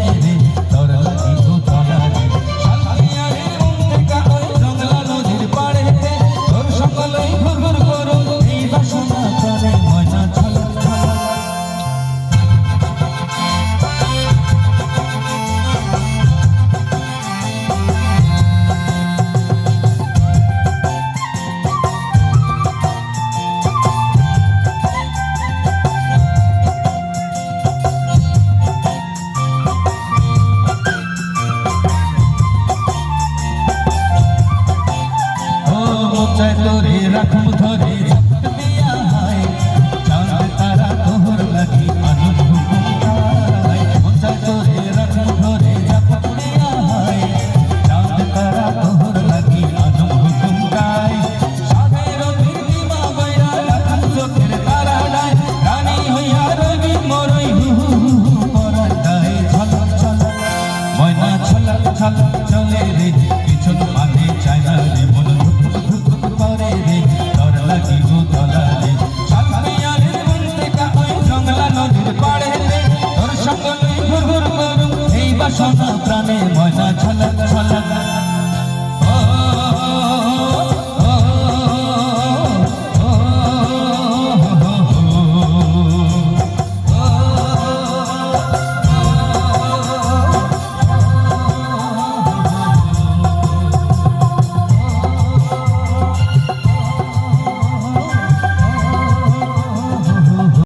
চলে রে তোর লাগি উতলা রে শালপিয়ারে মন থেকে ওই জংলা নদীর পাড়ে তোর সকলেই ঘুরঘুর করো এই বাসনা প্রাণে ময়না ছলক ছলক তোরে রাখম ধরে ঝপক দিয়া হয় চাঁদ তারা তোহর লাগি আনন্দ ঘুমটায় মঞ্চায় তোরে রাখম ধরে ঝপক দিয়া হয় চাঁদ তারা তোহর লাগি আনন্দ ঘুমটায় সাধের প্রীতিমা বইরা রাখম চোখের তারা ডায় রানী হইয়া রবি মরই হু হু হু পরাটায় ঝলক ঝলক ময়না ছলক ছলক চলে রে পিছন মাঠে চায় না রে মন করে রে তোর লাগি উতলা রে শালপিয়ারে মন থেকে ওই জংলা নদীর পাড়ে রে তোর সকলেই ঘুরঘুর করুক এই বাসনা প্রাণে ময়না ছলক